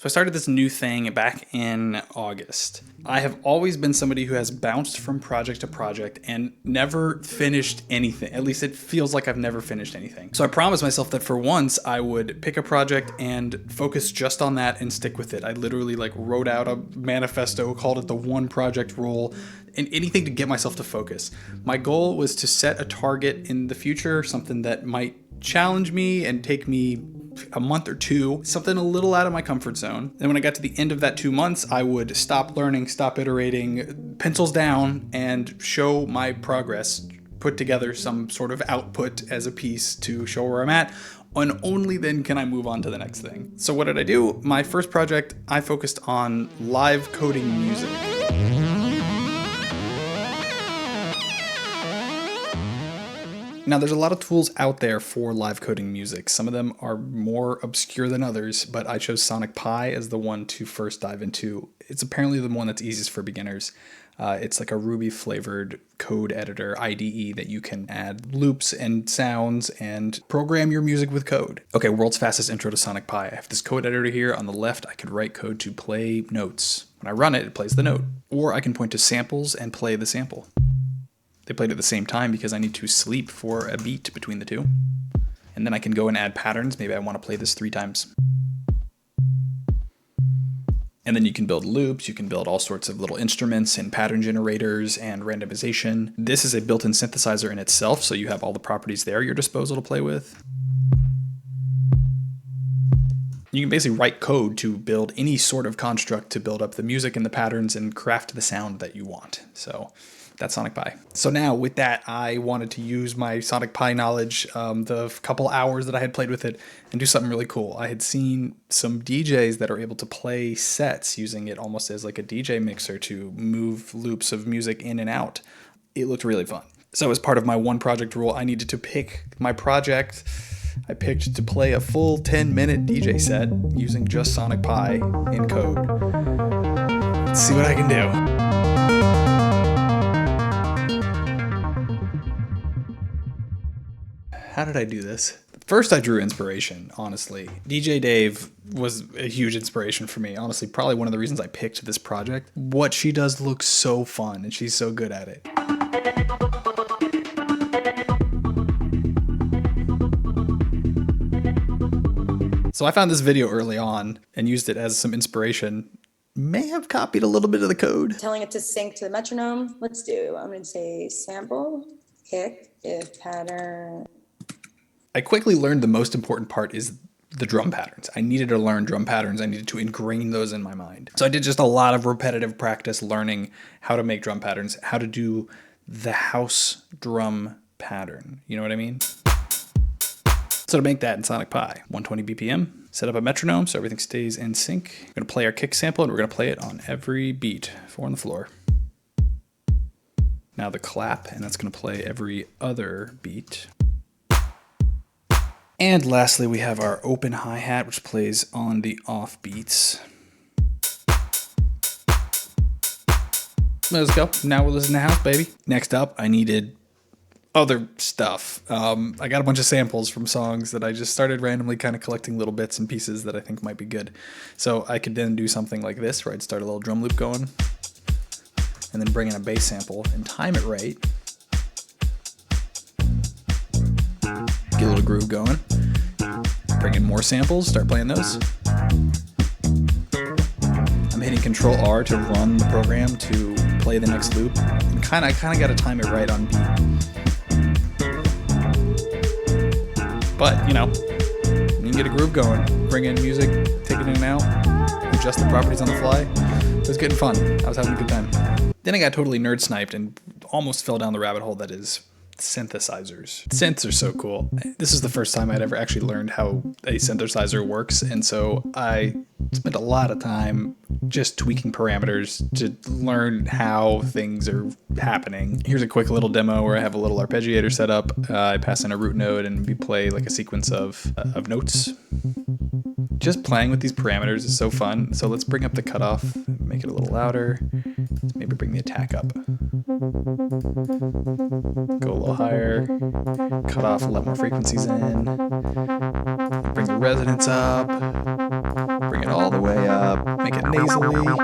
So I started this new thing back in August. I have always been somebody who has bounced from project to project and never finished anything. At least it feels like I've never finished anything. So I promised myself that for once I would pick a project and focus just on that and stick with it. I literally wrote out a manifesto, called it the one project rule, and anything to get myself to focus. My goal was to set a target in the future, something that might challenge me and take me a month or two, something a little out of my comfort zone. And when I got to the end of that 2 months, I would stop learning, stop iterating, pencils down, and show my progress, put together some sort of output as a piece to show where I'm at, and only then can I move on to the next thing. So what did I do? My first project, I focused on live coding music. Now, there's a lot of tools out there for live coding music. Some of them are more obscure than others, but I chose SonicPi as the one to first dive into. It's apparently the one that's easiest for beginners. It's like a Ruby flavored code editor IDE that you can add loops and sounds and program your music with code. Okay, world's fastest intro to SonicPi. I have this code editor here. On the left, I could write code to play notes. When I run it, it plays the note. Or I can point to samples and play the sample. They played at the same time because I need to sleep for a beat between the two. And then I can go and add patterns. Maybe I want to play this 3 times. And then you can build loops. You can build all sorts of little instruments and pattern generators and randomization. This is a built-in synthesizer in itself, so you have all the properties there at your disposal to play with. You can basically write code to build any sort of construct to build up the music and the patterns and craft the sound that you want. So that's SonicPi. So now with that, I wanted to use my SonicPi knowledge, the couple hours that I had played with it, and do something really cool. I had seen some DJs that are able to play sets using it almost as like a DJ mixer to move loops of music in and out. It looked really fun. So as part of my one project rule, I needed to pick my project. I picked to play a full 10-minute DJ set using just SonicPi in code. Let's see what I can do. How did I do this? First, I drew inspiration, honestly. DJ Dave was a huge inspiration for me. Honestly, probably one of the reasons I picked this project. What she does looks so fun, and she's so good at it. So I found this video early on and used it as some inspiration. May have copied a little bit of the code. Telling it to sync to the metronome. Let's do, I'm going to say sample, kick, if pattern. I quickly learned the most important part is the drum patterns. I needed to learn drum patterns. I needed to ingrain those in my mind. So I did just a lot of repetitive practice learning how to make drum patterns, how to do the house drum pattern. You know what I mean? So to make that in SonicPi, 120 BPM, set up a metronome so everything stays in sync. We're going to play our kick sample and we're going to play it on every beat, 4 on the floor. Now the clap, and that's going to play every other beat. And lastly, we have our open hi-hat, which plays on the off beats. Let's go. Now we're listening to house, baby. Next up, I needed other stuff. I got a bunch of samples from songs that I just started randomly kind of collecting little bits and pieces that I think might be good. So I could then do something like this, where I'd start a little drum loop going, and then bring in a bass sample and time it right. Get a little groove going. Bring in more samples, start playing those. I'm hitting Control R to run the program to play the next loop. And I kind of got to time it right on beat. But, you know, you can get a groove going. Bring in music, take it in and out, adjust the properties on the fly. It was getting fun. I was having a good time. Then I got totally nerd sniped and almost fell down the rabbit hole that is synthesizers. Synths are so cool. This is the first time I'd ever actually learned how a synthesizer works, and so I spent a lot of time just tweaking parameters to learn how things are happening. Here's a quick little demo where I have a little arpeggiator set up. I pass in a root node and we play like a sequence of notes. Just playing with these parameters is so fun. So let's bring up the cutoff, make it a little louder. Maybe bring the attack up. Go a little higher. Cut off, let more frequencies in. Bring the resonance up. Bring it all the go way up, make it nasally. Yeah.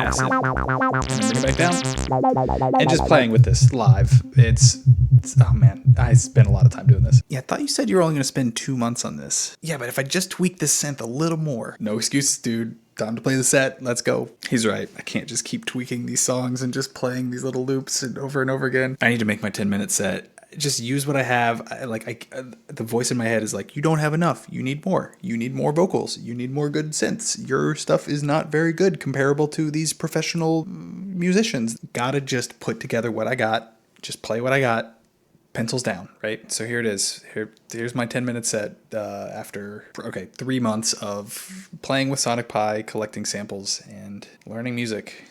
Acid. And then bring it back down. And just playing with this live. It's oh man, I spent a lot of time doing this. Yeah, I thought you said you were only going to spend 2 months on this. Yeah, but if I just tweak this synth a little more. No excuses, dude. Time to play the set. Let's go. He's right. I can't just keep tweaking these songs and just playing these little loops and over again. I need to make my 10-minute set. Just use what I have. The voice in my head is like, you don't have enough. You need more. You need more vocals. You need more good synths. Your stuff is not very good comparable to these professional musicians. Gotta just put together what I got. Just play what I got. Pencils down, right? So here it is. Here's my 10-minute set after 3 months of playing with SonicPi, collecting samples, and learning music.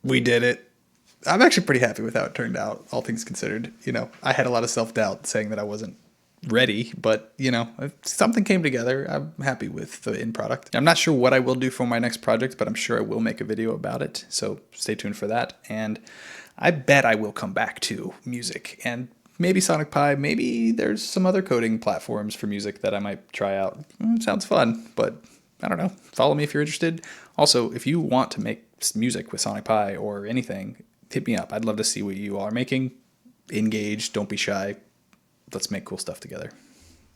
We did it. I'm actually pretty happy with how it turned out, all things considered. You know, I had a lot of self doubt saying that I wasn't ready, but you know, if something came together. I'm happy with the end product. I'm not sure what I will do for my next project, but I'm sure I will make a video about it. So stay tuned for that. And I bet I will come back to music and maybe SonicPi. Maybe there's some other coding platforms for music that I might try out. Sounds fun, but I don't know. Follow me if you're interested. Also, if you want to make music with SonicPi or anything, hit me up. I'd love to see what you all are making. Engage. Don't be shy. Let's make cool stuff together.